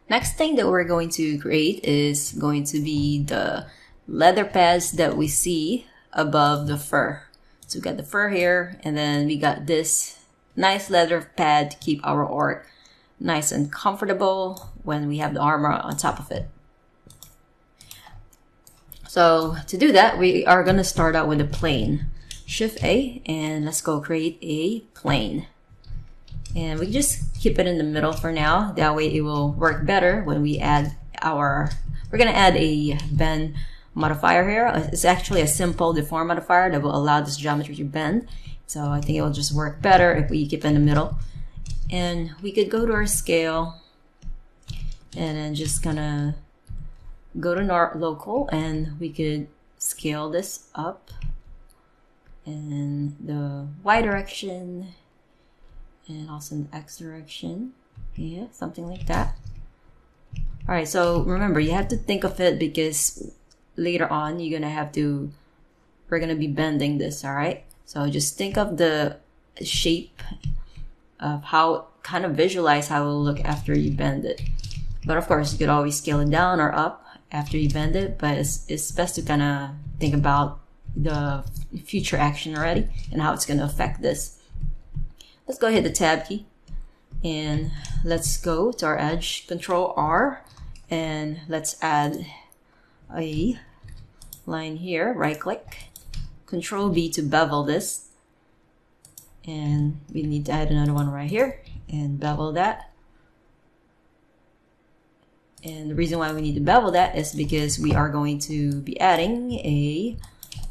Next thing that we're going to create is going to be the leather pads that we see above the fur. So we got the fur here, and then we got this nice leather pad to keep our orc nice and comfortable when we have the armor on top of it. So to do that, we are going to start out with a plane. Shift A, and let's go create a plane. And we just keep it in the middle for now. That way it will work better when we add we're going to add a bend modifier here. It's actually a simple deform modifier that will allow this geometry to bend. So I think it will just work better if we keep it in the middle. And we could go to our scale and then just gonna go to local, and we could scale this up in the Y direction and also in the X direction. Yeah, something like that. All right, so remember, you have to think of it because later on we're gonna be bending this. All right, so just think of the shape of how, kind of visualize how it will look after you bend it. But of course, you could always scale it down or up after you bend it, but it's best to kind of think about the future action already and how it's going to affect this. Let's go hit the tab key, and let's go to our edge, Control R, and let's add a line here, right click, Control B to bevel this. And we need to add another one right here and bevel that. And the reason why we need to bevel that is because we are going to be adding a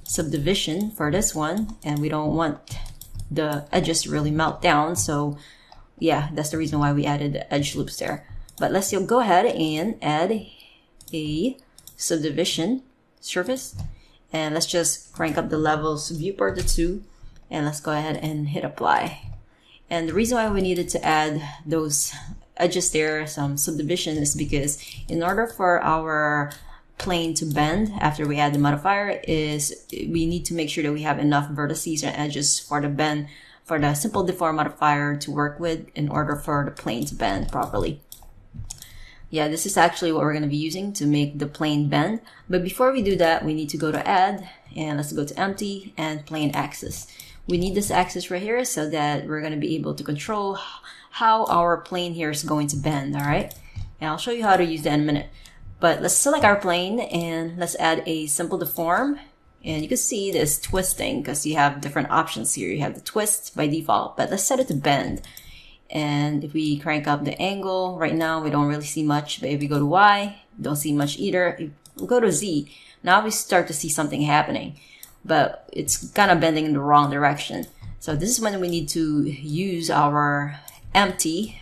subdivision for this one, and we don't want the edges to really melt down. So yeah, that's the reason why we added the edge loops there. But let's go ahead and add a subdivision surface, and let's just crank up the levels viewport to 2. And let's go ahead and hit apply. And the reason why we needed to add those edges there, some subdivision, is because in order for our plane to bend after we add the modifier, is we need to make sure that we have enough vertices and edges for the bend, for the simple deform modifier to work with in order for the plane to bend properly. Yeah, this is actually what we're going to be using to make the plane bend. But before we do that, we need to go to add, and let's go to empty and plane axis. We need this axis right here so that we're going to be able to control how our plane here is going to bend. All right, and I'll show you how to use that in a minute. But let's select our plane and let's add a simple deform. And you can see this twisting because you have different options here. You have the twist by default, but let's set it to bend. And if we crank up the angle, right now we don't really see much, but if we go to Y, don't see much either. If we go to Z, now we start to see something happening, but it's kind of bending in the wrong direction. So this is when we need to use our empty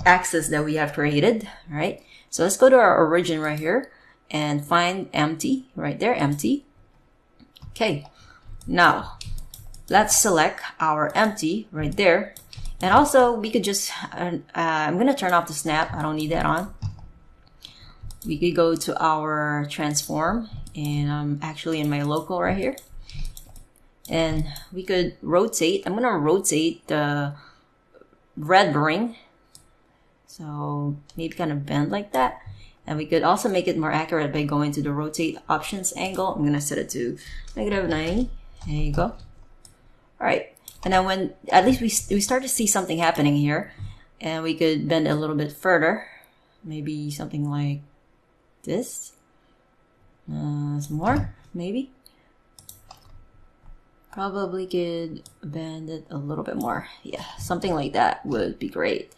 axis that we have created, right? So let's go to our origin right here and find empty right there, empty. Okay, now let's select our empty right there. And also we could just, I'm going to turn off the snap. I don't need that on. We could go to our transform, and I'm actually in my local right here. And we could rotate. I'm going to rotate the red ring. So maybe kind of bend like that. And we could also make it more accurate by going to the rotate options angle. I'm going to set it to -90. There you go. All right. And then when at least we start to see something happening here, and we could bend a little bit further, maybe something like this. Some more, maybe. Probably could bend it a little bit more. Yeah, something like that would be great.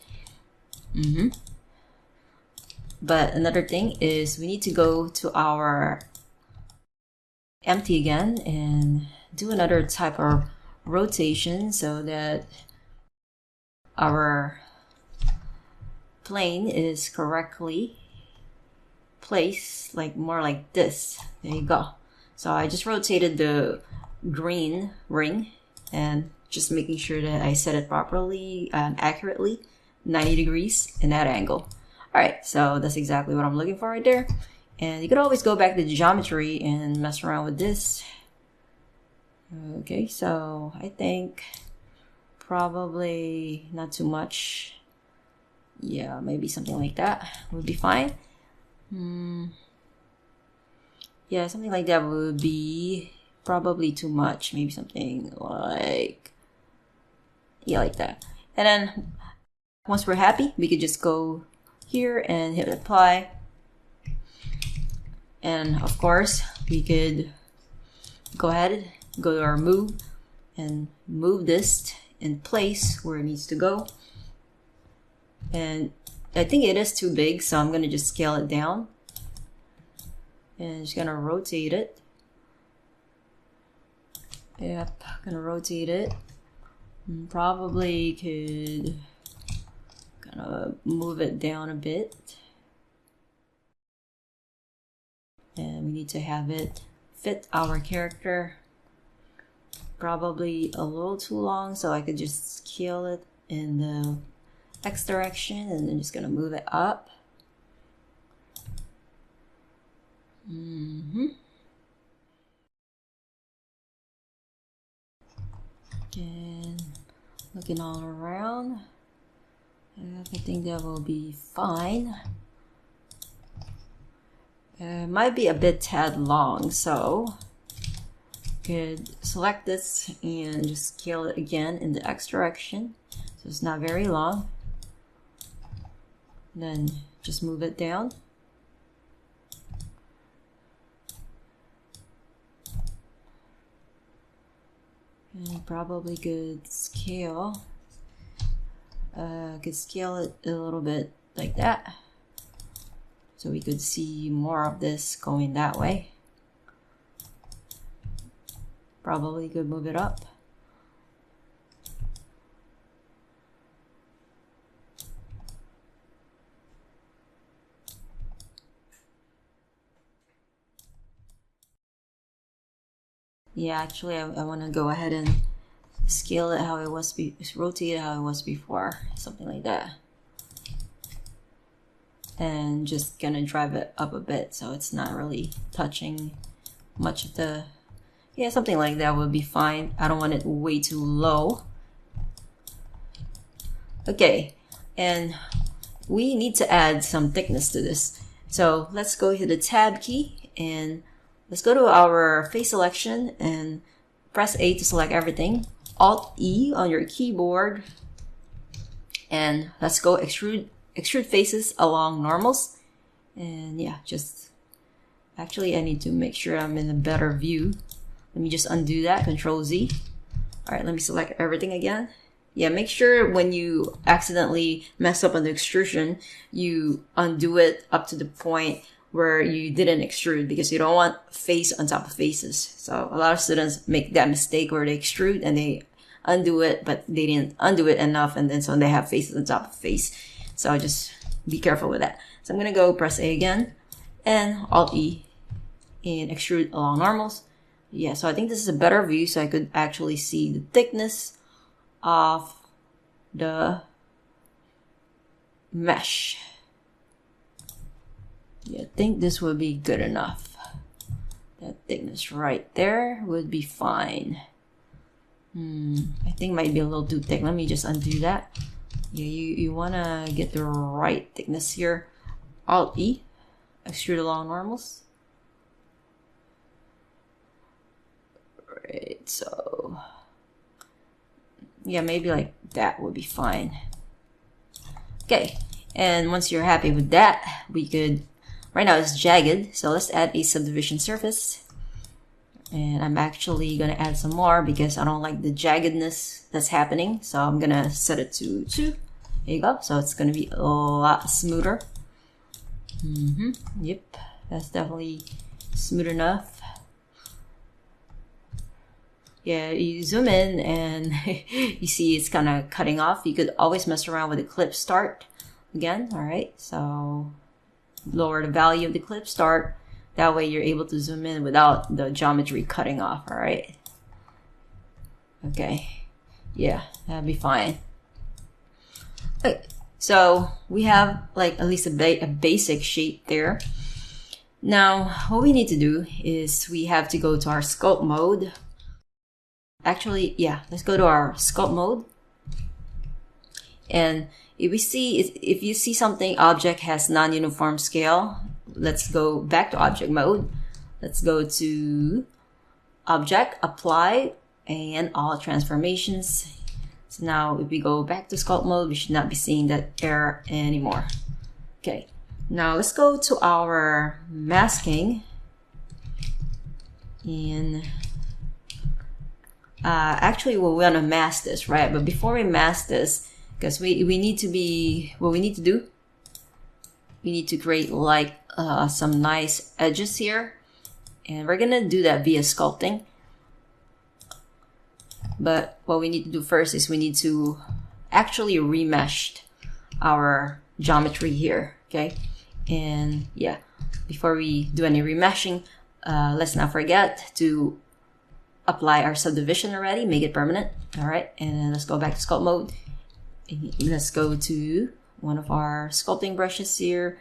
But another thing is we need to go to our empty again and do another type of rotation so that our plane is correctly placed, like more like this. There you go. So I just rotated the green ring and just making sure that I set it properly and accurately, 90 degrees in that angle. All right, so that's exactly what I'm looking for right there. And you could always go back to the geometry and mess around with this. Okay, so I think probably not too much. Yeah, maybe something like that would be fine. Yeah, something like that would be probably too much. Maybe something like, yeah, like that. And then once we're happy, we could just go here and hit apply. And of course, we could go ahead, go to our move, and move this in place where it needs to go. And I think it is too big, so I'm going to just scale it down. And just going to rotate it. Yep, going to rotate it. And probably could kind of move it down a bit. And we need to have it fit our character. Probably a little too long, so I could just scale it in the X direction and then just gonna move it up. Again, looking all around. I think that will be fine. Might be a bit tad long, so could select this and just scale it again in the X direction, so it's not very long. Then just move it down. And probably could scale it a little bit like that, so we could see more of this going that way. Probably could move it up. Yeah, actually I want to go ahead and scale it how it was, rotate it how it was before, something like that. And just gonna drive it up a bit so it's not really touching much of the, yeah, something like that would be fine. I don't want it way too low. Okay, and we need to add some thickness to this. So let's go hit the tab key and let's go to our face selection and press A to select everything. Alt E on your keyboard, and let's go extrude faces along normals. And yeah, just actually I need to make sure I'm in a better view. Let me just undo that, Control Z. All right, let me select everything again. Yeah, make sure when you accidentally mess up on the extrusion, you undo it up to the point where you didn't extrude, because you don't want face on top of faces. So a lot of students make that mistake where they extrude and they undo it, but they didn't undo it enough, and then so they have faces on top of face. So just be careful with that. So I'm gonna go press A again and Alt E and extrude along normals. Yeah, so I think this is a better view, so I could actually see the thickness of the mesh. Yeah, I think this would be good enough. That thickness right there would be fine. I think it might be a little too thick. Let me just undo that. Yeah, you wanna get the right thickness here. Alt E, extrude along normals. Right, so yeah, maybe like that would be fine. Okay, and once you're happy with that, we could, right now it's jagged, so let's add a subdivision surface. And I'm actually gonna add some more because I don't like the jaggedness that's happening. So I'm gonna set it to 2. There you go. So it's gonna be a lot smoother. Yep, that's definitely smooth enough. Yeah, you zoom in and you see it's kind of cutting off. You could always mess around with the clip start again. All right, so lower the value of the clip start. That way you're able to zoom in without the geometry cutting off, all right? Okay, yeah, that'd be fine. Okay, so we have like at least a basic shape there. Now, what we need to do is we have to go to our sculpt mode. Actually, yeah, let's go to our sculpt mode. And if you see something object has non-uniform scale, let's go back to object mode. Let's go to object, apply, and all transformations. So now if we go back to sculpt mode, we should not be seeing that error anymore. Okay, now let's go to our masking. And actually we want to mask this, right? But before we mask this, because we need to be, what we need to do, we need to create like some nice edges here, and we're gonna do that via sculpting. But what we need to do first is we need to actually remesh our geometry here, okay? And yeah, before we do any remeshing, let's not forget to apply our subdivision already, make it permanent. All right, and then let's go back to sculpt mode. Let's go to one of our sculpting brushes here,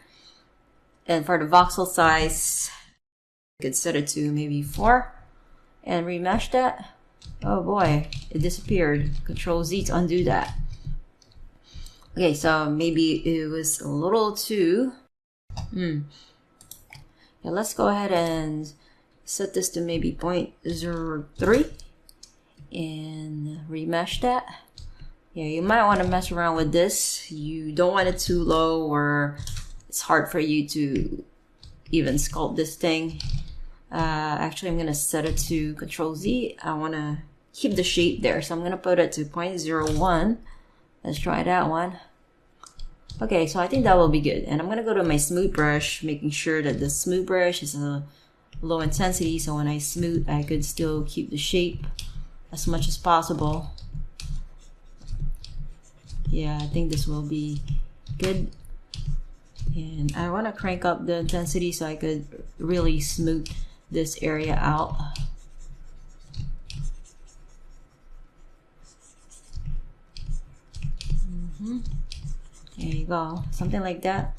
and for the voxel size, I could set it to maybe 4 and remesh that. Oh boy, it disappeared. Control Z to undo that. Okay, so maybe it was a little too yeah, let's go ahead and set this to maybe 0.03 and remesh that. Yeah, you might want to mess around with this. You don't want it too low or it's hard for you to even sculpt this thing. Actually, I'm going to set it to Control Z. I want to keep the shape there, so I'm going to put it to 0.01. Let's try that one. Okay, so I think that will be good. And I'm going to go to my smooth brush, making sure that the smooth brush is a low intensity, so when I smooth, I could still keep the shape as much as possible. Yeah, I think this will be good. And I want to crank up the intensity so I could really smooth this area out. There you go, something like that.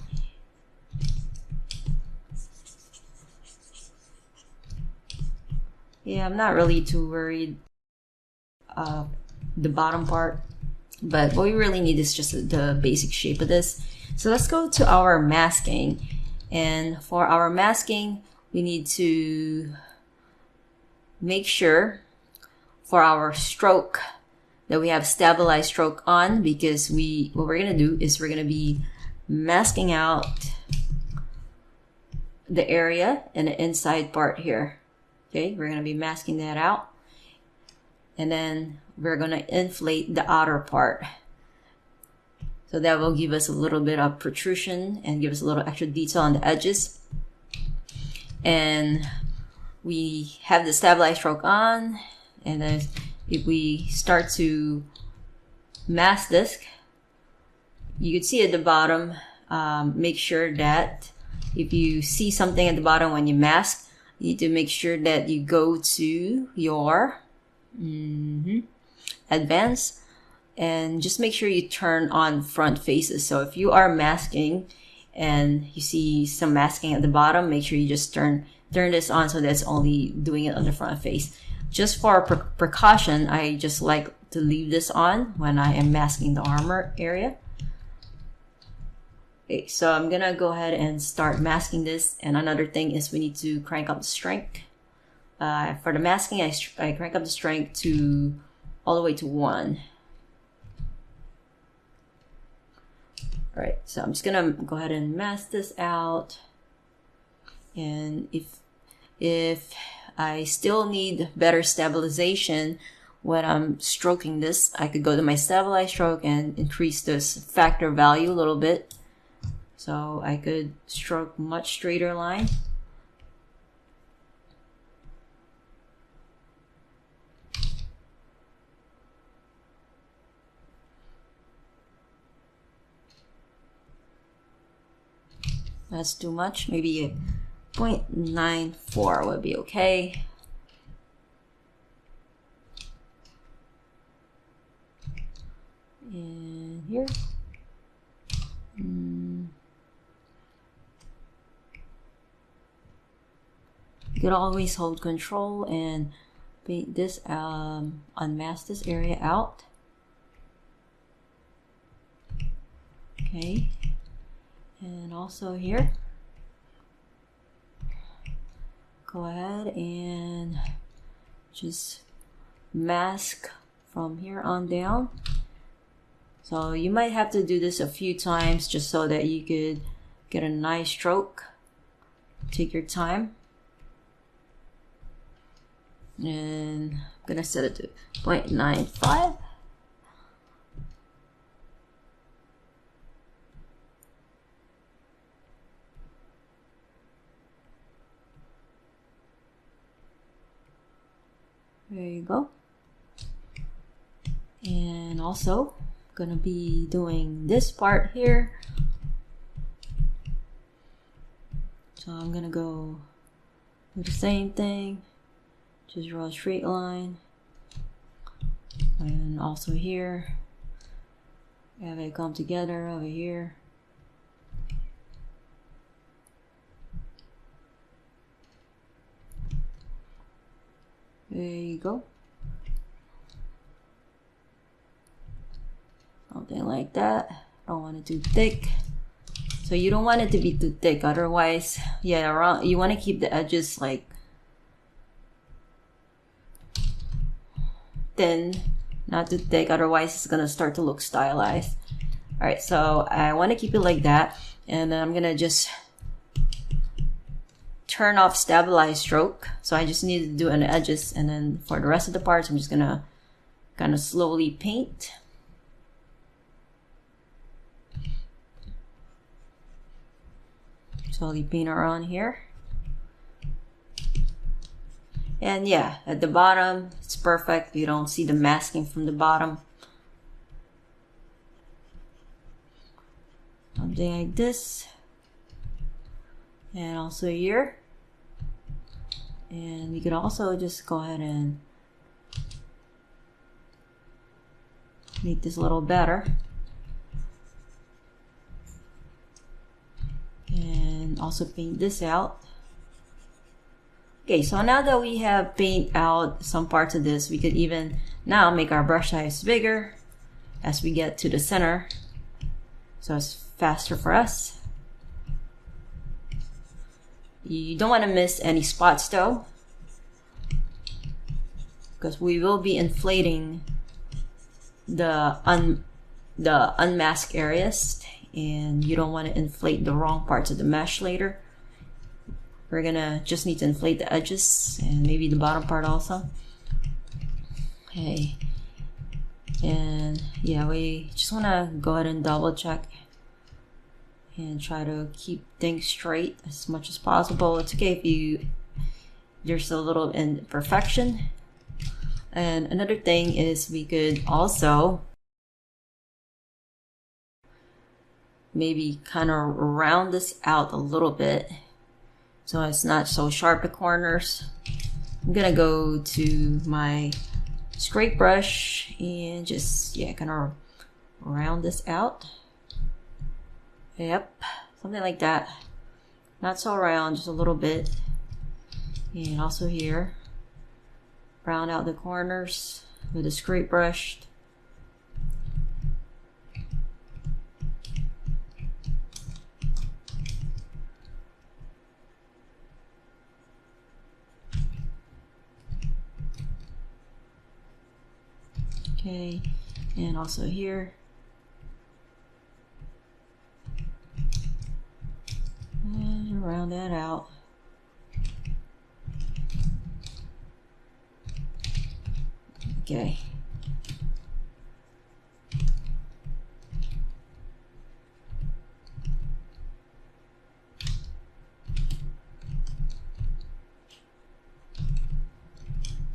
Yeah, I'm not really too worried the bottom part, but what we really need is just the basic shape of this. So let's go to our masking, and for our masking we need to make sure for our stroke that we have stabilized stroke on, because what we're gonna do is we're gonna be masking out the area and the inside part here. Okay, we're gonna be masking that out, and then we're gonna inflate the outer part. So that will give us a little bit of protrusion and give us a little extra detail on the edges. And we have the stabilized stroke on, and then if we start to mask this, you can see at the bottom, make sure that if you see something at the bottom when you mask, you need to make sure that you go to your advanced, and just make sure you turn on front faces. So if you are masking and you see some masking at the bottom, make sure you just turn this on so that's only doing it on the front face. Just for precaution, I just like to leave this on when I am masking the armor area. Okay, so I'm gonna go ahead and start masking this. And another thing is we need to crank up the strength. For the masking, I crank up the strength to all the way to 1. All right, so I'm just gonna go ahead and mask this out. And if I still need better stabilization when I'm stroking this, I could go to my stabilized stroke and increase this factor value a little bit, so I could stroke much straighter line. That's too much. Maybe a 0.94 would be okay. And here. You could always hold control and paint this, unmask this area out. Okay, and also here, go ahead and just mask from here on down. So you might have to do this a few times just so that you could get a nice stroke. Take your time. And I'm gonna set it to 0.95. There you go. And also gonna be doing this part here. So I'm gonna go do the same thing, just draw a straight line, and also here have it come together over here. There you go. Something like that. Don't want it too thick. So you don't want it to be too thick, otherwise, yeah, around, you want to keep the edges like thin, not too thick, otherwise it's gonna start to look stylized. All right, so I want to keep it like that, and then I'm gonna just turn off stabilize stroke. So I just need to do an edges, and then for the rest of the parts, I'm just gonna kind of slowly paint. Slowly paint around here. And yeah, at the bottom, it's perfect. You don't see the masking from the bottom. Something like this. And also here. And we could also just go ahead and make this a little better. And also paint this out. Okay, so now that we have paint out some parts of this, we could even now make our brush size bigger as we get to the center, so it's faster for us. You don't want to miss any spots though, because we will be inflating the unmasked areas, and you don't want to inflate the wrong parts of the mesh later. We're gonna just need to inflate the edges and maybe the bottom part also. Okay, and yeah, we just want to go ahead and double check and try to keep things straight as much as possible. It's okay if there's a little imperfection. And another thing is we could also maybe kind of round this out a little bit so it's not so sharp at corners. I'm gonna go to my scrape brush and just, yeah, kind of round this out. Yep, something like that. Not so round, just a little bit. And also here, round out the corners with a scrape brush. Okay, and also here. And round that out. Okay.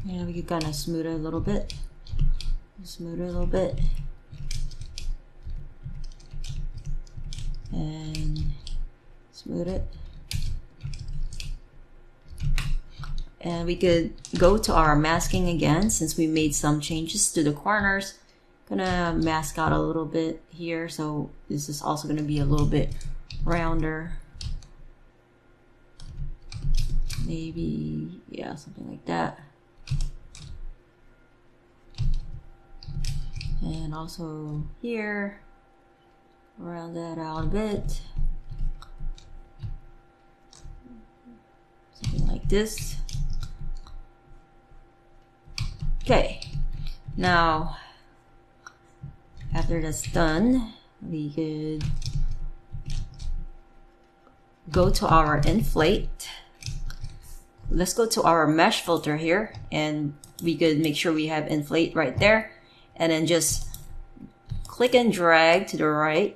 Yeah, we could kind of smooth it a little bit. Smooth it a little bit. And smooth it. And we could go to our masking again since we made some changes to the corners. Gonna mask out a little bit here, so this is also gonna be a little bit rounder. Maybe, yeah, something like that. And also here, round that out a bit. Something like this. Okay, now after that's done, we could go to our inflate. Let's go to our mesh filter here, and we could make sure we have inflate right there, and then just click and drag to the right.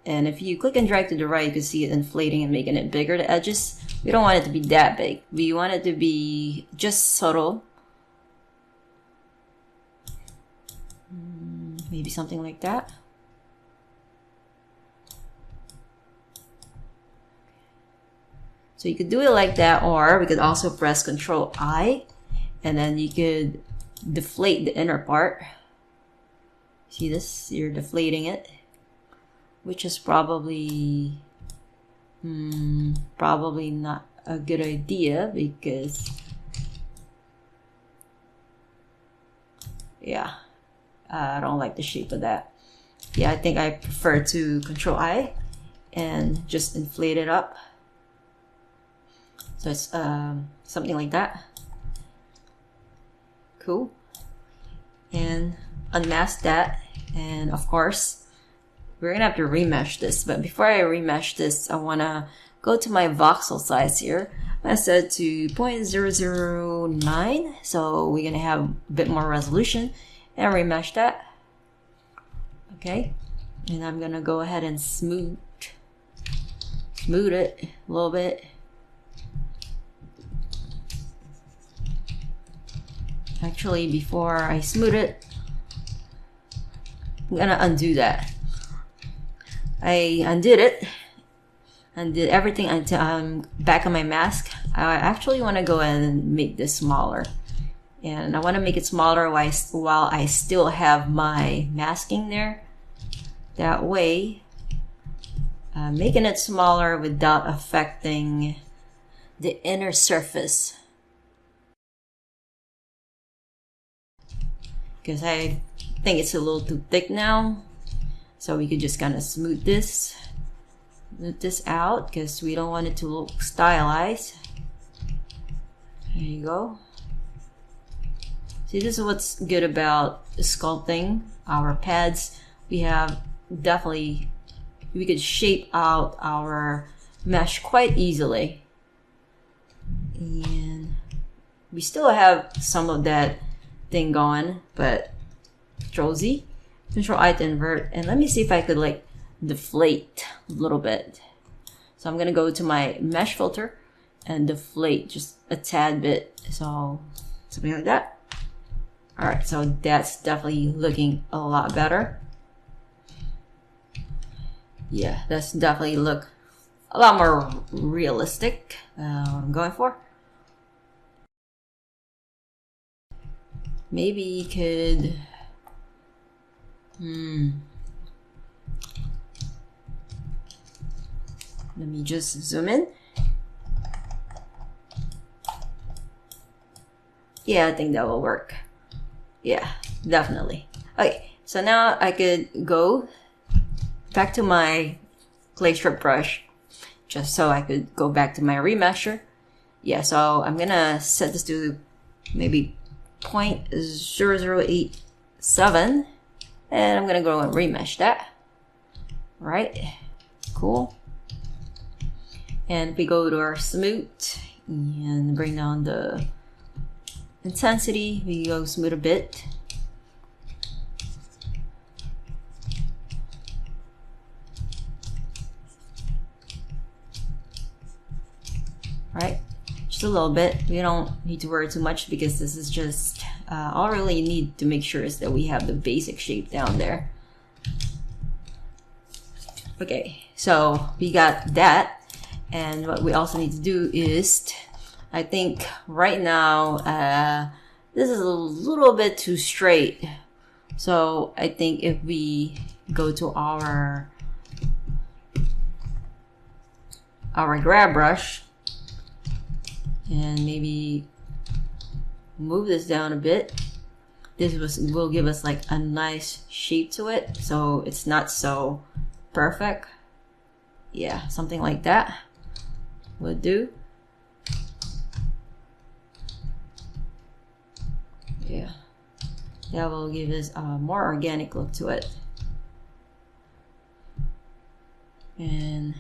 And if you click and drag to the right, you can see it inflating and making it bigger, the edges. We don't want it to be that big. We want it to be just subtle. Maybe something like that. So you could do it like that, or we could also press Control I, and then you could deflate the inner part. See this? You're deflating it, which is probably not a good idea, because yeah, I don't like the shape of that. Yeah, I think I prefer to Control I and just inflate it up. So it's something like that. Cool. And unmask that, and of course we're gonna have to remesh this. But before I remesh this, I wanna go to my voxel size here. I set to 0.009, so we're gonna have a bit more resolution, and remesh that. Okay, and I'm gonna go ahead and smooth it a little bit. Actually, before I smooth it, I'm gonna undo that. I undid it, undid everything until I'm back on my mask. I actually want to go ahead and make this smaller, and I want to make it smaller while I still have my masking there. That way, making it smaller without affecting the inner surface. Because I think it's a little too thick now, so we could just kind of smooth this out, because we don't want it to look stylized. There you go. See, this is what's good about sculpting our pads. We have we could shape out our mesh quite easily, and we still have some of that thing going, but Control Z, Control I to invert, and let me see if I could like deflate a little bit. So I'm gonna go to my mesh filter and deflate just a tad bit, so something like that. All right, so that's definitely looking a lot better. Yeah, that's definitely look a lot more realistic. What I'm going for. Maybe you could, let me just zoom in. Yeah, I think that will work. Yeah, definitely. Okay, so now I could go back to my clay strip brush, just so I could go back to my remesher. Yeah, so I'm gonna set this to maybe 0.0087, and I'm gonna go and remesh that. Right, cool. And we go to our smooth and bring down the intensity. We go smooth a bit. Right, just a little bit. We don't need to worry too much, because this is just all I really need to make sure is that we have the basic shape down there. Okay, so we got that, and what we also need to do is, I think right now this is a little bit too straight, so I think if we go to our grab brush and maybe move this down a bit, this will give us like a nice shape to it, so it's not so perfect. Yeah, something like that would do. Yeah, that will give us a more organic look to it. And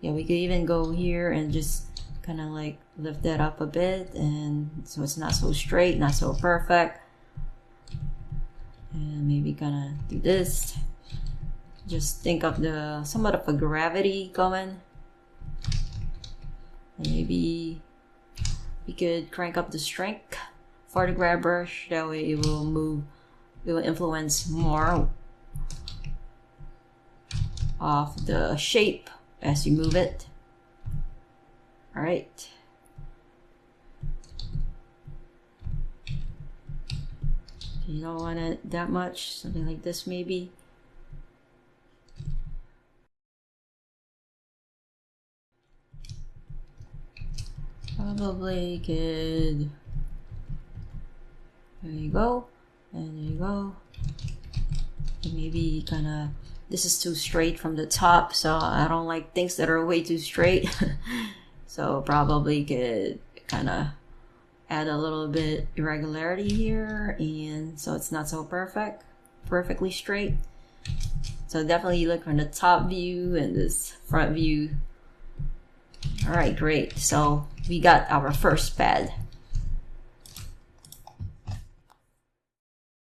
yeah, we could even go here and just kind of like lift that up a bit, and so it's not so straight, not so perfect. And maybe kind of do this. Just think of the somewhat of a gravity going. And maybe we could crank up the strength for the grab brush. That way it will move, it will influence more of the shape as you move it. All right. You don't want it that much, something like this maybe. Probably could, there you go, and there you go. And maybe kind of, this is too straight from the top, so I don't like things that are way too straight. So probably could kind of add a little bit irregularity here, and so it's not so perfectly straight. So definitely look from the top view and this front view. All right, great. So we got our first pad.